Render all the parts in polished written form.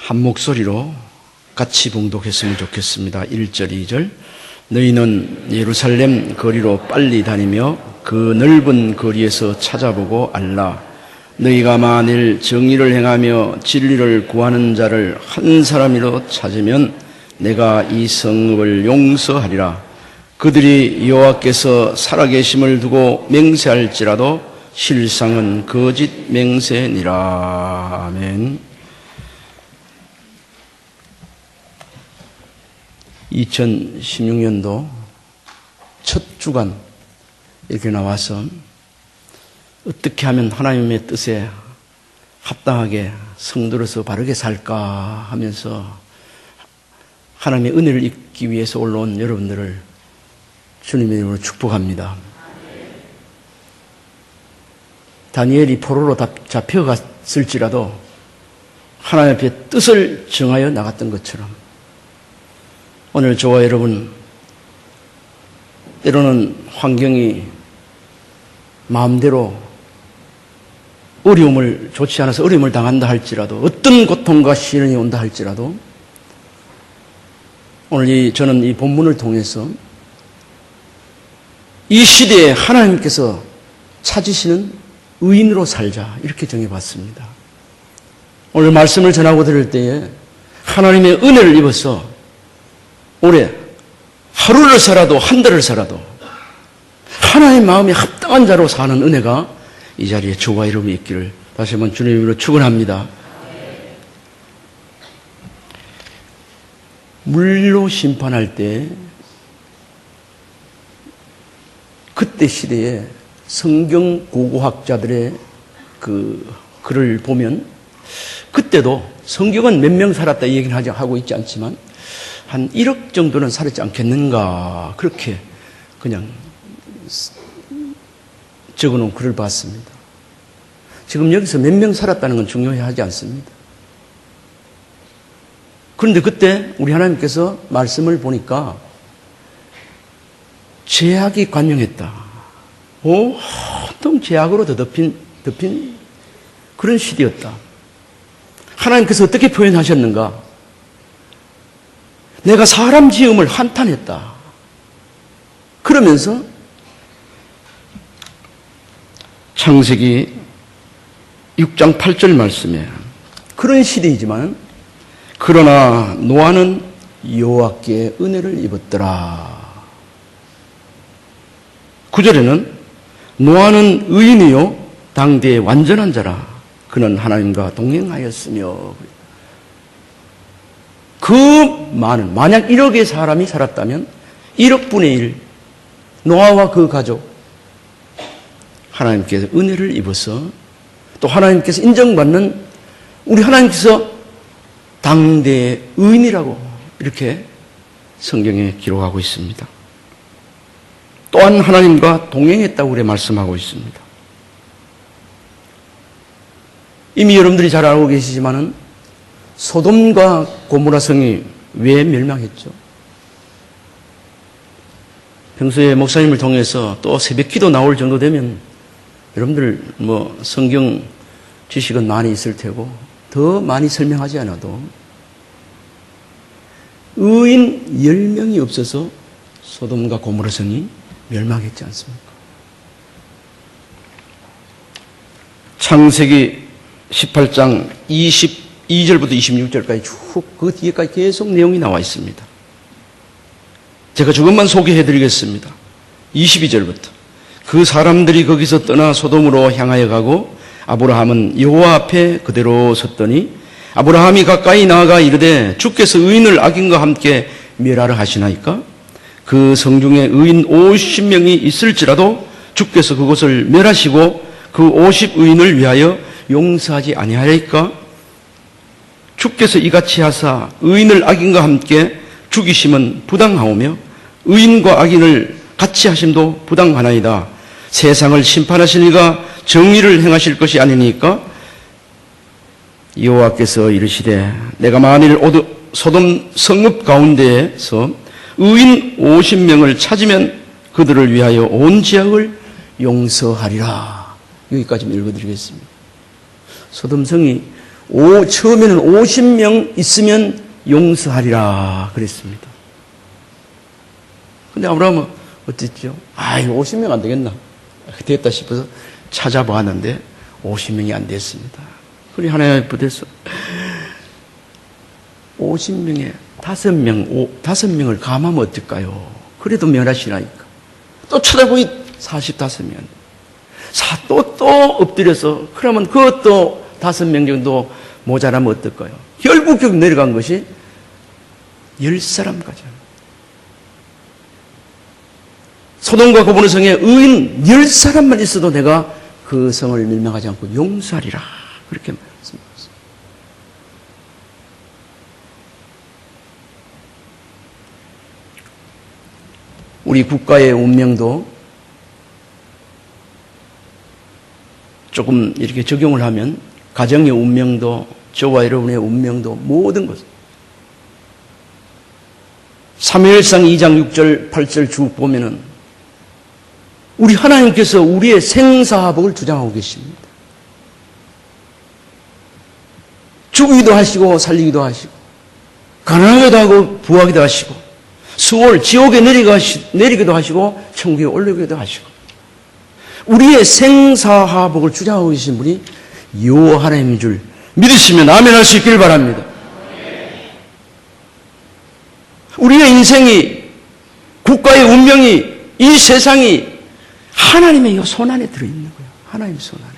한 목소리로 같이 봉독했으면 좋겠습니다. 1절, 2절. 너희는 예루살렘 거리로 빨리 다니며 그 넓은 거리에서 찾아보고 알라. 너희가 만일 정의를 행하며 진리를 구하는 자를 한 사람이라도 찾으면 내가 이 성읍을 용서하리라. 그들이 여호와께서 살아계심을 두고 맹세할지라도 실상은 거짓 맹세니라. 아멘. 2016년도 첫 주간 이렇게 나와서 어떻게 하면 하나님의 뜻에 합당하게 성도로서 바르게 살까 하면서 하나님의 은혜를 입기 위해서 올라온 여러분들을 주님의 이름으로 축복합니다. 다니엘이 포로로 잡혀갔을지라도 하나님 앞에 뜻을 정하여 나갔던 것처럼 오늘 저와 여러분 때로는 환경이 마음대로 어려움을 좋지 않아서 어려움을 당한다 할지라도 어떤 고통과 시련이 온다 할지라도 오늘 저는 이 본문을 통해서 이 시대에 하나님께서 찾으시는 의인으로 살자 이렇게 정해봤습니다. 오늘 말씀을 전하고 들을 때에 하나님의 은혜를 입어서 올해 하루를 살아도 한 달을 살아도 하나님의 마음에 합당한 자로 사는 은혜가 이 자리에 저와 여러분이 있기를 다시 한번 주님의 이름으로 축원합니다. 물로 심판할 때 그때 시대에 성경 고고학자들의 그 글을 보면 그때도 성경은 몇 명 살았다 이 얘기는 하고 있지 않지만 한 1억 정도는 살았지 않겠는가 그렇게 그냥 적어놓은 글을 봤습니다. 지금 여기서 몇 명 살았다는 건 중요하지 않습니다. 그런데 그때 우리 하나님께서 말씀을 보니까 죄악이 관영했다. 온통 죄악으로 덮인 그런 시대였다. 하나님께서 어떻게 표현하셨는가? 내가 사람 지음을 한탄했다. 그러면서 창세기 6장 8절 말씀에 그런 시대이지만 그러나 노아는 여호와께 은혜를 입었더라. 9절에는 노아는 의인이요 당대의 완전한 자라. 그는 하나님과 동행하였으며 그 많은 만약 1억의 사람이 살았다면 1억 분의 1 노아와 그 가족 하나님께서 은혜를 입어서 또 하나님께서 인정받는 우리 하나님께서 당대의 의인이라고 이렇게 성경에 기록하고 있습니다. 또한 하나님과 동행했다고 그래 말씀하고 있습니다. 이미 여러분들이 잘 알고 계시지만은 소돔과 고모라 성이 왜 멸망했죠? 평소에 목사님을 통해서 또 새벽기도 나올 정도 되면 여러분들 성경 지식은 많이 있을 테고 더 많이 설명하지 않아도 의인 10명이 없어서 소돔과 고모라 성이 멸망했지 않습니까? 창세기 18장 22절부터 26절까지 쭉 그 뒤에까지 계속 내용이 나와 있습니다. 제가 조금만 소개해 드리겠습니다. 22절부터 그 사람들이 거기서 떠나 소돔으로 향하여 가고 아브라함은 여호와 앞에 그대로 섰더니 아브라함이 가까이 나아가 이르되 주께서 의인을 악인과 함께 멸하라 하시나이까? 그 성중에 의인 50명이 있을지라도 주께서 그것을 멸하시고 그 50의인을 위하여 용서하지 아니하리까? 주께서 이같이 하사 의인을 악인과 함께 죽이심은 부당하오며 의인과 악인을 같이 하심도 부당하나이다. 세상을 심판하실 이가 정의를 행하실 것이 아니니까? 여호와께서 이르시되 내가 만일 소돔 성읍 가운데에서 의인 50명을 찾으면 그들을 위하여 온 지역을 용서하리라. 여기까지 읽어드리겠습니다. 소돔성이 처음에는 50명 있으면 용서하리라 그랬습니다. 근데 아브라함은 어땠죠? 50명 안 되겠나? 되겠다 싶어서 찾아보았는데 50명이 안 됐습니다. 그리 하나님 앞에서 50명에 5명을 감하면 어떨까요? 그래도 멸하시라니까. 또 찾아보니 45명. 또 엎드려서, 그러면 그것도 5명 정도 모자라면 어떨까요? 결국 내려간 것이 10사람까지. 소돔과 고모라 성에 의인 10사람만 있어도 내가 그 성을 멸망하지 않고 용서하리라. 그렇게 말씀하셨습니다. 우리 국가의 운명도 조금 이렇게 적용을 하면 가정의 운명도 저와 여러분의 운명도 모든 것 사무엘상 2장 6절 8절 쭉 보면은 우리 하나님께서 우리의 생사복을 주장하고 계십니다. 죽이기도 하시고 살리기도 하시고 가난하게도 하고 부하기도 하시고 수월 지옥에 내리기도 하시고 천국에 올리기도 하시고 우리의 생사화복을 주장하고 계신 분이 여호와 하나님인 줄 믿으시면 아멘할 수 있기를 바랍니다. 우리의 인생이 국가의 운명이 이 세상이 하나님의 손 안에 들어있는 거예요. 하나님의 손 안에.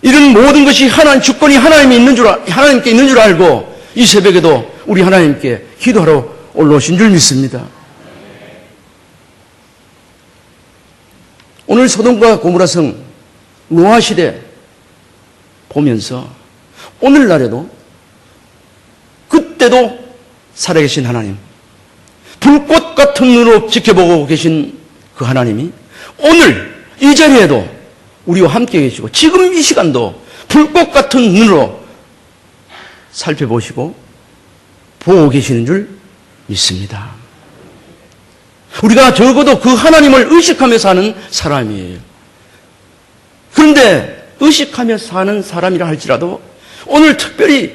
이런 모든 것이 주권이 하나님께 있는 줄 알고 이 새벽에도 우리 하나님께 기도하러 올라오신 줄 믿습니다. 오늘 소돔과 고모라 성 노아 시대 보면서 오늘날에도 그때도 살아계신 하나님, 불꽃 같은 눈으로 지켜보고 계신 그 하나님이 오늘 이 자리에도 우리와 함께 계시고 지금 이 시간도 불꽃 같은 눈으로 살펴보시고 보고 계시는 줄 믿습니다. 우리가 적어도 그 하나님을 의식하며 사는 사람이에요. 그런데 의식하며 사는 사람이라 할지라도 오늘 특별히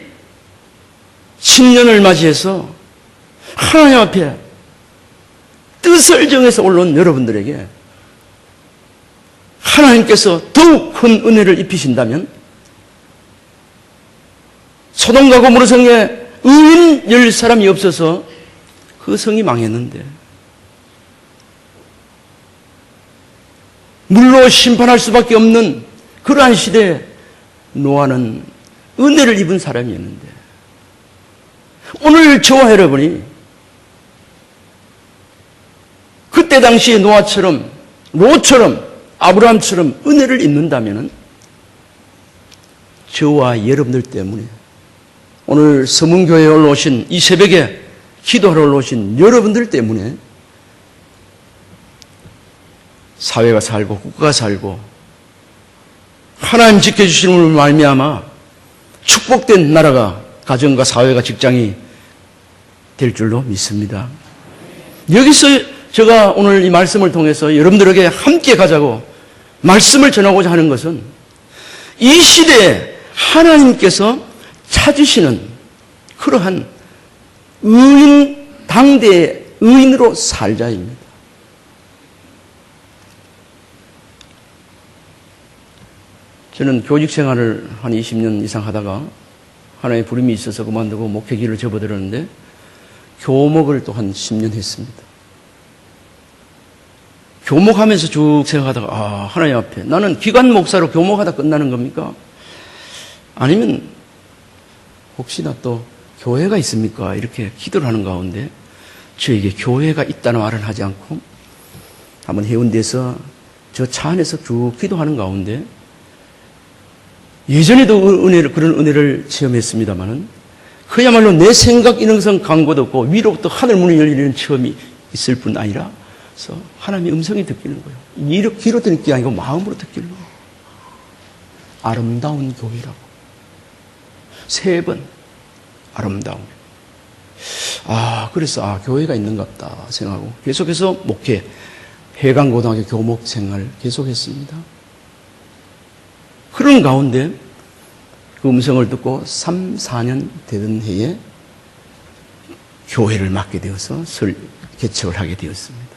신년을 맞이해서 하나님 앞에 뜻을 정해서 올라온 여러분들에게 하나님께서 더욱 큰 은혜를 입히신다면 소돔과 고모라 성에 의인 10사람이 없어서 그 성이 망했는데 물로 심판할 수밖에 없는 그러한 시대에 노아는 은혜를 입은 사람이었는데 오늘 저와 여러분이 그때 당시에 노아처럼 롯처럼 아브라함처럼 은혜를 입는다면 저와 여러분들 때문에 오늘 서문교회에 올라오신 이 새벽에 기도하러 올라오신 여러분들 때문에 사회가 살고 국가가 살고 하나님 지켜주시는 말미암아 축복된 나라가 가정과 사회가 직장이 될 줄로 믿습니다. 여기서 제가 오늘 이 말씀을 통해서 여러분들에게 함께 가자고 말씀을 전하고자 하는 것은 이 시대에 하나님께서 찾으시는 그러한 당대의 의인으로 살자입니다. 저는 교직 생활을 한 20년 이상 하다가 하나의 부름이 있어서 그만두고 목회기를 접어들었는데 교목을 또 한 10년 했습니다. 교목하면서 쭉 생각하다가 하나님 앞에 나는 기관 목사로 교목하다 끝나는 겁니까? 아니면 혹시나 또 교회가 있습니까? 이렇게 기도를 하는 가운데 저에게 교회가 있다는 말을 하지 않고 한번 해운대에서 저 차 안에서 쭉 기도하는 가운데 예전에도 그런 은혜를 체험했습니다만은 그야말로 내 생각 인능성 강고도 없고 위로부터 하늘 문이 열리는 체험이 있을 뿐 아니라 그래서 하나님의 음성이 듣기는 거예요. 귀로 듣는 게 아니고 마음으로 듣기는 거예요. 아름다운 교회라고. 3번 아름다운. 그래서 교회가 있는갑다 생각하고 계속해서 목회, 해강고등학교 교목 생활을 계속했습니다. 그런 가운데 그 음성을 듣고 3, 4년 되던 해에 교회를 맡게 되어서 개척을 하게 되었습니다.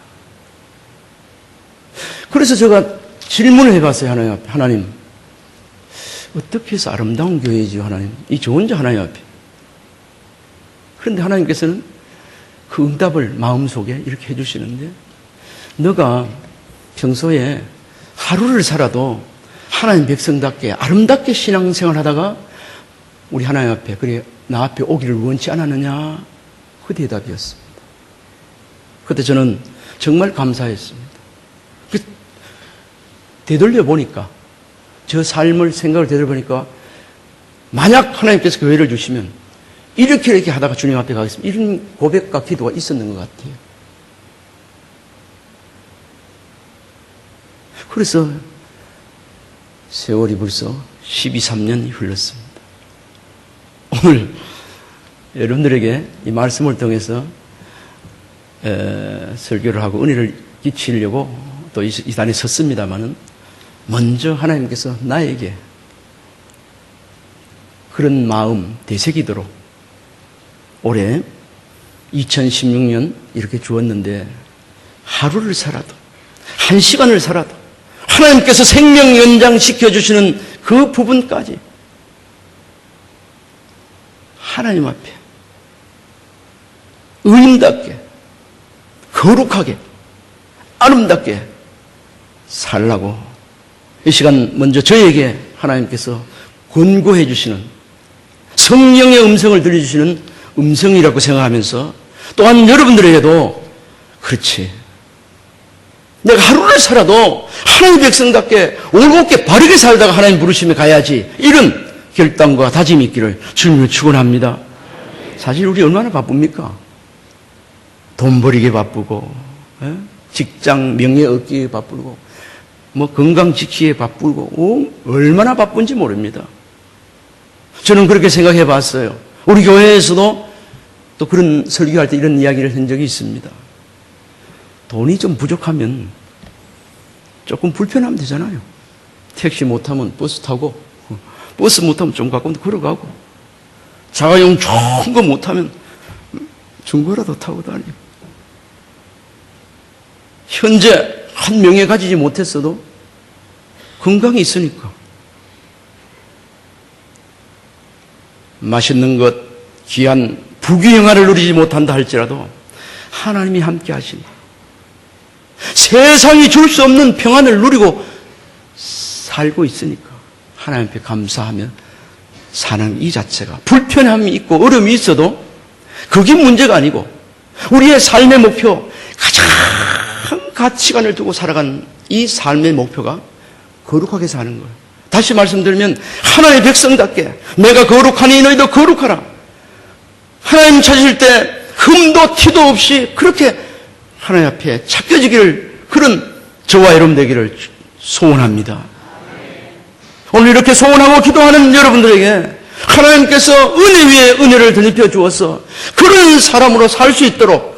그래서 제가 질문을 해봤어요. 하나님 앞에. 하나님, 어떻게 해서 아름다운 교회이죠, 하나님? 이 좋은 자 하나님 앞에. 그런데 하나님께서는 그 응답을 마음속에 이렇게 해주시는데, 너가 평소에 하루를 살아도 하나님 백성답게 아름답게 신앙생활 하다가 우리 하나님 앞에, 그래, 나 앞에 오기를 원치 않았느냐? 그 대답이었습니다. 그때 저는 정말 감사했습니다. 되돌려 보니까, 저 삶을 생각을 되돌려 보니까, 만약 하나님께서 교회를 주시면 이렇게 하다가 주님 앞에 가겠습니다. 이런 고백과 기도가 있었는 것 같아요. 그래서 세월이 벌써 12, 3년이 흘렀습니다. 오늘 여러분들에게 이 말씀을 통해서 설교를 하고 은혜를 끼치려고 또 이 단에 섰습니다마는, 먼저 하나님께서 나에게 그런 마음 되새기도록 올해 2016년 이렇게 주었는데, 하루를 살아도, 한 시간을 살아도 하나님께서 생명 연장시켜 주시는 그 부분까지 하나님 앞에 의인답게, 거룩하게, 아름답게 살라고 이 시간 먼저 저에게 하나님께서 권고해 주시는, 성령의 음성을 들려주시는 음성이라고 생각하면서, 또한 여러분들에게도 그렇지, 내가 하루를 살아도 하나님의 백성답게 올곧게 바르게 살다가 하나님 부르심에 가야지, 이런 결단과 다짐이 있기를 주님을 축원합니다. 사실 우리 얼마나 바쁩니까? 돈 벌이게 바쁘고, 직장 명예 얻기에 바쁘고, 건강 지키기에 바쁘고, 얼마나 바쁜지 모릅니다. 저는 그렇게 생각해 봤어요. 우리 교회에서도 또 그런 설교할 때 이런 이야기를 한 적이 있습니다. 돈이 좀 부족하면 조금 불편하면 되잖아요. 택시 못하면 버스 타고, 버스 못하면 좀 가까운데 걸어가고, 자가용 좋은 거 못하면 중고라도 타고 다니고. 현재 한 명에 가지지 못했어도 건강이 있으니까 맛있는 것, 귀한 부귀영화를 누리지 못한다 할지라도 하나님이 함께 하신다. 세상이 줄 수 없는 평안을 누리고 살고 있으니까 하나님 앞에 감사하며 사는 이 자체가, 불편함이 있고 어려움이 있어도 그게 문제가 아니고, 우리의 삶의 목표, 가장 가치관을 두고 살아간 이 삶의 목표가 거룩하게 사는 거예요. 다시 말씀드리면, 하나님의 백성답게 내가 거룩하니 너희도 거룩하라. 하나님 찾으실 때 흠도 티도 없이 그렇게 하나님 앞에 찾겨지기를, 그런 저와 여러분 되기를 소원합니다. 오늘 이렇게 소원하고 기도하는 여러분들에게 하나님께서 은혜 위에 은혜를 덧입혀 주어서 그런 사람으로 살 수 있도록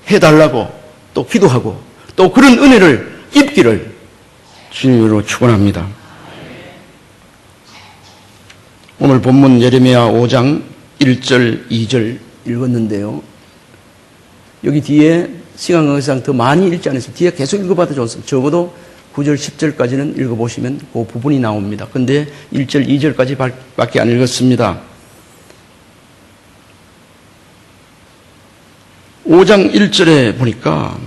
해달라고 또 기도하고, 또 그런 은혜를 입기를 주님으로 축원합니다. 오늘 본문 예레미야 5장 1절, 2절 읽었는데요. 여기 뒤에 시간 관계상 더 많이 읽지 않았어요. 뒤에 계속 읽어봐도 좋습니다. 적어도 9절, 10절까지는 읽어보시면 그 부분이 나옵니다. 근데 1절, 2절까지 밖에 안 읽었습니다. 5장 1절에 보니까,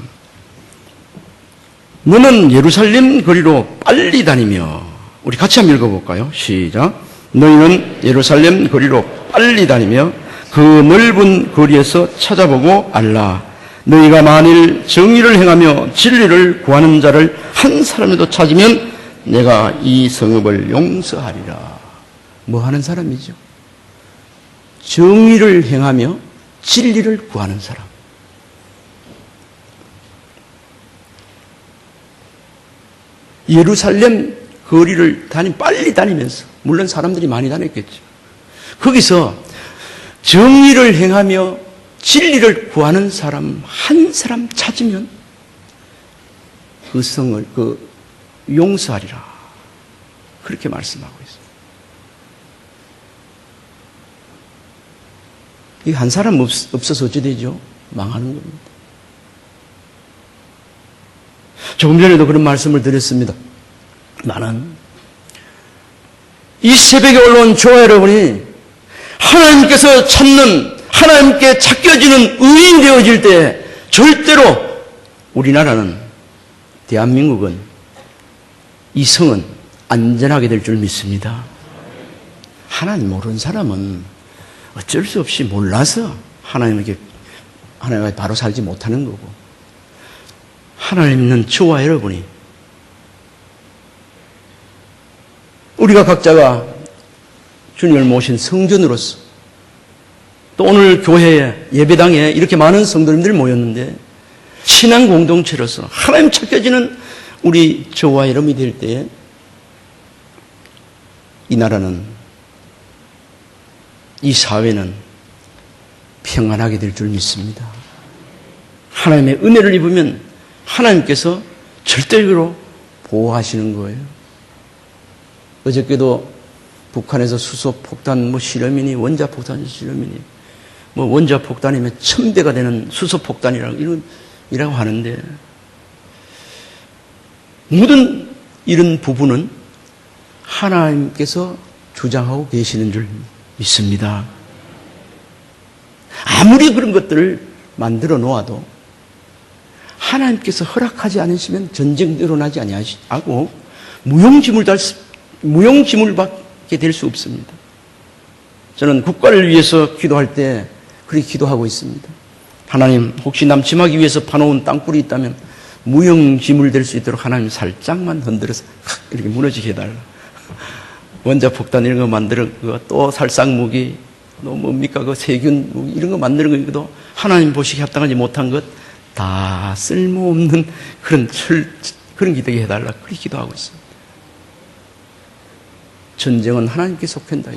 너는 예루살렘 거리로 빨리 다니며, 우리 같이 한번 읽어볼까요? 시작. 너희는 예루살렘 거리로 빨리 다니며 그 넓은 거리에서 찾아보고 알라. 너희가 만일 정의를 행하며 진리를 구하는 자를 한 사람이라도 찾으면 내가 이 성읍을 용서하리라. 뭐 하는 사람이죠? 정의를 행하며 진리를 구하는 사람. 예루살렘 거리를 빨리 다니면서, 물론 사람들이 많이 다녔겠죠. 거기서 정의를 행하며 진리를 구하는 사람 한 사람 찾으면 그 성을 용서하리라. 그렇게 말씀하고 있습니다. 이 한 사람 없어서 어찌 되죠? 망하는 겁니다. 조금 전에도 그런 말씀을 드렸습니다. 나는 이 새벽에 올라온 저와 여러분이 하나님께서 찾는, 하나님께 찾겨지는 의인 되어질 때 절대로 우리나라는, 대한민국은, 이 성은 안전하게 될 줄 믿습니다. 하나님 모르는 사람은 어쩔 수 없이 몰라서 하나님에게 바로 살지 못하는 거고, 하나님 있는 저와 여러분이, 우리가 각자가 주님을 모신 성전으로서, 또 오늘 교회에, 예배당에 이렇게 많은 성도님들이 모였는데 신앙 공동체로서 하나님 찾겨지는 우리 저와 여러분이 될 때에 이 나라는, 이 사회는 평안하게 될 줄 믿습니다. 하나님의 은혜를 입으면 하나님께서 절대적으로 보호하시는 거예요. 어저께도 북한에서 수소폭탄 실험이니 원자폭탄 실험이니 원자폭탄이면 1000배가 되는 수소폭탄이라고 하는데, 모든 이런 부분은 하나님께서 주장하고 계시는 줄 믿습니다. 아무리 그런 것들을 만들어 놓아도 하나님께서 허락하지 않으시면 전쟁 일어나지 아니하고 무용지물밖에 될 수 없습니다. 저는 국가를 위해서 기도할 때 그렇게 기도하고 있습니다. 하나님, 혹시 남침하기 위해서 파놓은 땅굴이 있다면 무용지물 될 수 있도록 하나님 살짝만 흔들어서 이렇게 무너지게 해달라. 원자폭탄 이런 거 만드는 거, 또 살상무기, 또 뭡니까, 그 세균 무기 이런 거 만드는 것도 하나님 보시기에 합당하지 못한 것 다 쓸모없는 그런 기도게 해달라. 그렇게 기도하고 있습니다. 전쟁은 하나님께 속한다.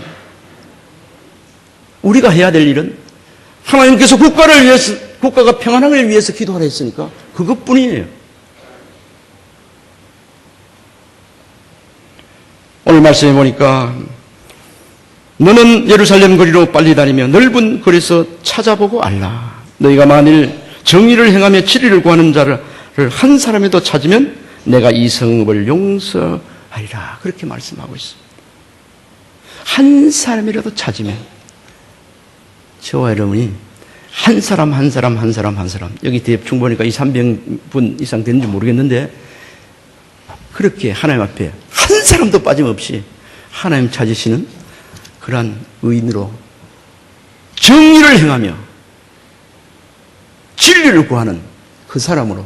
우리가 해야 될 일은 하나님께서 국가를 위해서, 국가가 평안함을 위해서 기도하라 했으니까 그것뿐이에요. 오늘 말씀해 보니까 너는 예루살렘 거리로 빨리 다니며 넓은 거리에서 찾아보고 알라. 너희가 만일 정의를 행하며 진리를 구하는 자를 한 사람이라도 찾으면 내가 이 성읍을 용서하리라. 그렇게 말씀하고 있습니다. 한 사람이라도 찾으면, 저와 여러분이 한 사람 여기 대충 보니까 300분 이상 되는지 모르겠는데, 그렇게 하나님 앞에 한 사람도 빠짐없이 하나님 찾으시는 그러한 의인으로 정의를 행하며 진리를 구하는 그 사람으로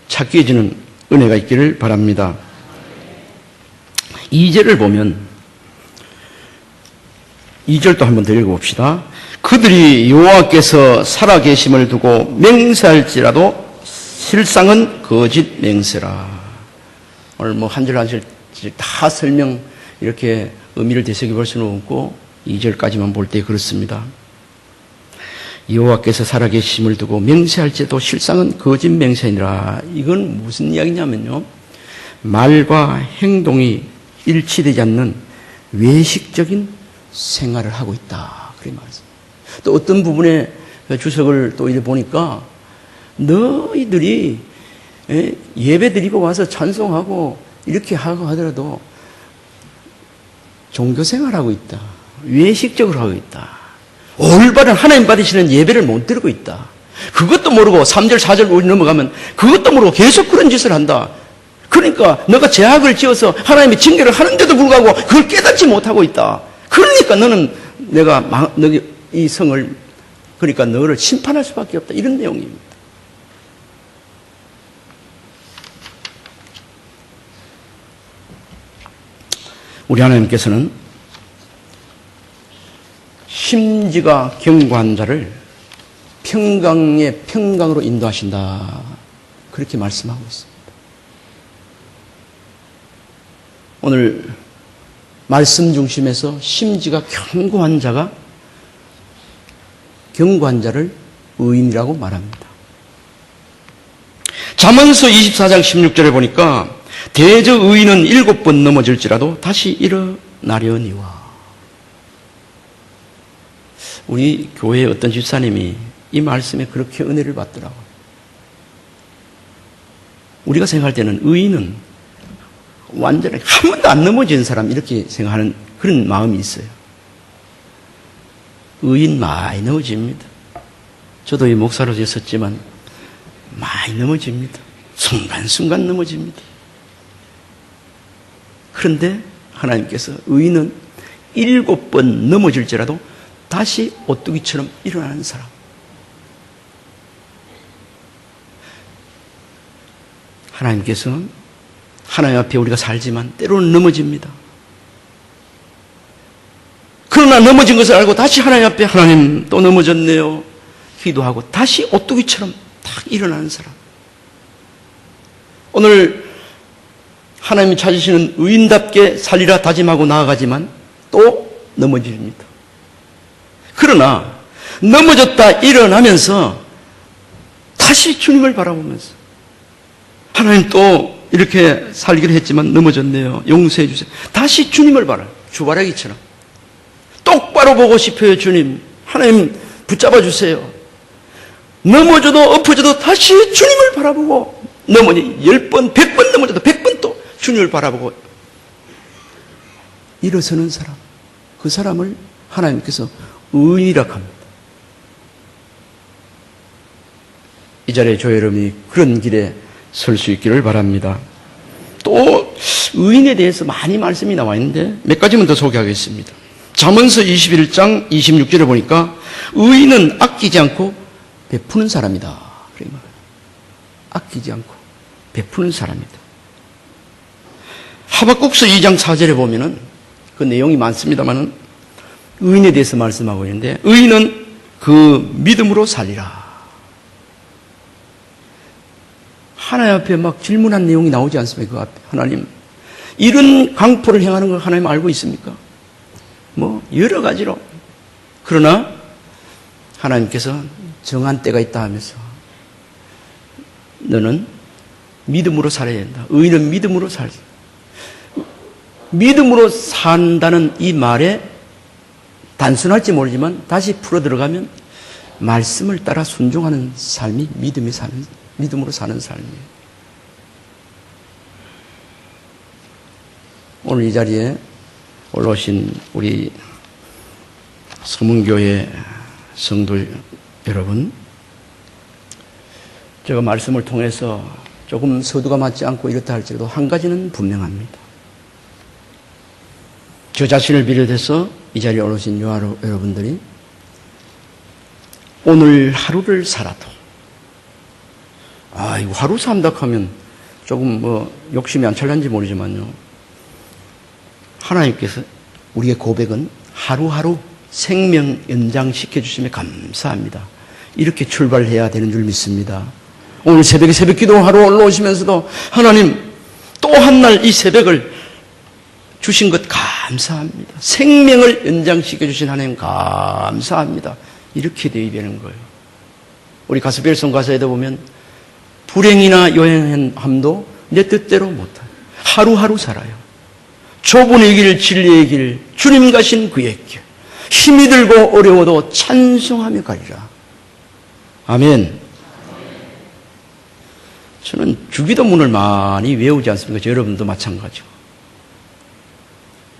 찾겨지는 은혜가 있기를 바랍니다. 2절을 보면, 2절도 한번 더 읽어봅시다. 그들이 여호와께서 살아계심을 두고 맹세할지라도 실상은 거짓 맹세라. 오늘 한 절 한 절 다 설명, 이렇게 의미를 되새겨 볼 수는 없고 2절까지만 볼 때 그렇습니다. 여호와께서 살아계심을 두고 맹세할지라도 실상은 거짓 맹세니라. 이건 무슨 이야기냐면요, 말과 행동이 일치되지 않는 외식적인 생활을 하고 있다. 그렇게 말했습니다. 또 어떤 부분에 주석을 또 이래 보니까, 너희들이 예배 드리고 와서 찬송하고 이렇게 하고 하더라도 종교 생활하고 있다. 외식적으로 하고 있다. 올바른 하나님 받으시는 예배를 못 드리고 있다. 그것도 모르고 3절 4절 우리 넘어가면 그것도 모르고 계속 그런 짓을 한다. 그러니까 너가 죄악을 지어서 하나님의 징계를 하는데도 불구하고 그걸 깨닫지 못하고 있다. 그러니까 너는 너희 이 성을, 그러니까 너를 심판할 수밖에 없다. 이런 내용입니다. 우리 하나님께서는 심지가 견고한 자를 평강의 평강으로 인도하신다. 그렇게 말씀하고 있습니다. 오늘 말씀 중심에서 심지가 견고한 자를 의인이라고 말합니다. 잠언서 24장 16절에 보니까 대저 의인은 7번 넘어질지라도 다시 일어나려니와. 우리 교회의 어떤 집사님이 이 말씀에 그렇게 은혜를 받더라고요. 우리가 생각할 때는 의인은 완전히 한 번도 안 넘어진 사람 이렇게 생각하는 그런 마음이 있어요. 의인 많이 넘어집니다. 저도 이 목사로서 있었지만 많이 넘어집니다. 순간순간 넘어집니다. 그런데 하나님께서 의인은 7번 넘어질지라도 다시 오뚜기처럼 일어나는 사람. 하나님께서 하나님 앞에 우리가 살지만 때로는 넘어집니다. 그러나 넘어진 것을 알고 다시 하나님 앞에 하나님 또 넘어졌네요. 기도하고 다시 오뚜기처럼 딱 일어나는 사람. 오늘 하나님이 찾으시는 의인답게 살리라 다짐하고 나아가지만 또 넘어집니다. 그러나 넘어졌다 일어나면서 다시 주님을 바라보면서 하나님 또 이렇게 살기로 했지만 넘어졌네요. 용서해 주세요. 다시 주님을 바라요. 주바라기처럼. 똑바로 보고 싶어요. 주님. 하나님 붙잡아 주세요. 넘어져도 엎어져도 다시 주님을 바라보고 넘어지 10번 100번 넘어져도 100번 또 주님을 바라보고 일어서는 사람. 그 사람을 하나님께서 의인이라고 합니다. 이 자리에 저 여러분이 그런 길에 설 수 있기를 바랍니다. 또 의인에 대해서 많이 말씀이 나와 있는데 몇 가지만 더 소개하겠습니다. 잠언서 21장 26절에 보니까 의인은 아끼지 않고 베푸는 사람이다. 아끼지 않고 베푸는 사람이다. 하박국서 2장 4절에 보면은 그 내용이 많습니다만은 의인에 대해서 말씀하고 있는데 의인은 그 믿음으로 살리라. 하나님 앞에 막 질문한 내용이 나오지 않습니까? 그 앞에 하나님 이런 강포를 행하는 걸 하나님 알고 있습니까? 뭐 여러 가지로. 그러나 하나님께서 정한 때가 있다 하면서 너는 믿음으로 살아야 된다. 의인은 믿음으로 살자. 믿음으로 산다는 이 말에 단순할지 모르지만 다시 풀어 들어가면 말씀을 따라 순종하는 삶이 믿음으로 사는 삶이에요. 오늘 이 자리에 올라오신 우리 서문교회 성도 여러분, 제가 말씀을 통해서 조금 서두가 맞지 않고 이렇다 할지라도 한 가지는 분명합니다. 저 자신을 비롯해서 이 자리에 올라오신 여러분들이 오늘 하루를 살아도 이거 하루 산다 하면 조금 욕심이 안 찰는지 모르지만요. 하나님께서 우리의 고백은 하루하루 생명 연장시켜 주시면 감사합니다. 이렇게 출발해야 되는 줄 믿습니다. 오늘 새벽에 새벽 기도하러 올라오시면서도 하나님 또 한 날 이 새벽을 주신 것 감사합니다. 생명을 연장시켜 주신 하나님 감사합니다. 이렇게 대입하는 거예요. 우리 가스펠송 가사에도 보면 불행이나 요행함도 내 뜻대로 못하요. 하루하루 살아요. 좁은 길 진리의 길 주님 가신 그의 길 힘이 들고 어려워도 찬송하며 가리라. 아멘. 저는 주기도문을 많이 외우지 않습니까? 여러분도 마찬가지고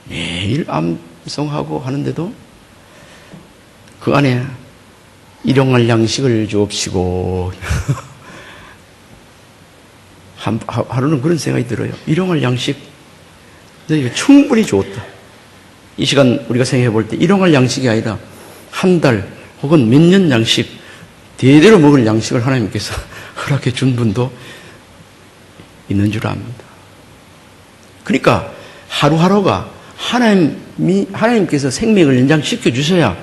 매일 암송하고 하는데도 그 안에 일용할 양식을 주옵시고 하루는 그런 생각이 들어요. 일용할 양식 너희가 충분히 줬다. 이 시간 우리가 생각해 볼 때 일용할 양식이 아니라 한 달 혹은 몇 년 양식 대대로 먹을 양식을 하나님께서 허락해 준 분도 있는 줄 압니다. 그러니까 하루하루가 하나님께서 생명을 연장시켜 주셔야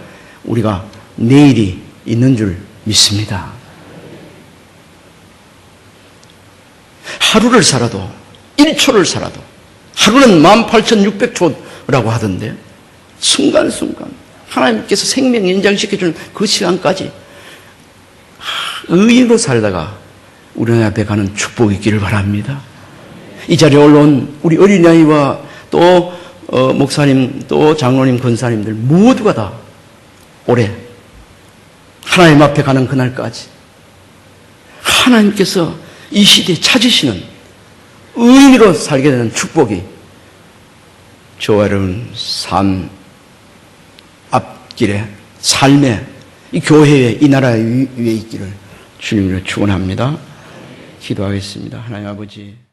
우리가 내일이 있는 줄 믿습니다. 하루를 살아도 1초를 살아도 하루는 18,600초라고 하던데 순간순간 하나님께서 생명 연장시켜주는 그 시간까지 의인으로 살다가 우리 하나님 앞에 가는 축복이 있기를 바랍니다. 이 자리에 올라온 우리 어린아이와 또 목사님 또 장로님 권사님들 모두가 다 올해 하나님 앞에 가는 그날까지 하나님께서 이 시대에 찾으시는 의미로 살게 되는 축복이 저와 여러분 삶 앞길에 삶의 이 교회에 이 나라 위에 있기를 주님으로 축원합니다. 기도하겠습니다. 하나님 아버지.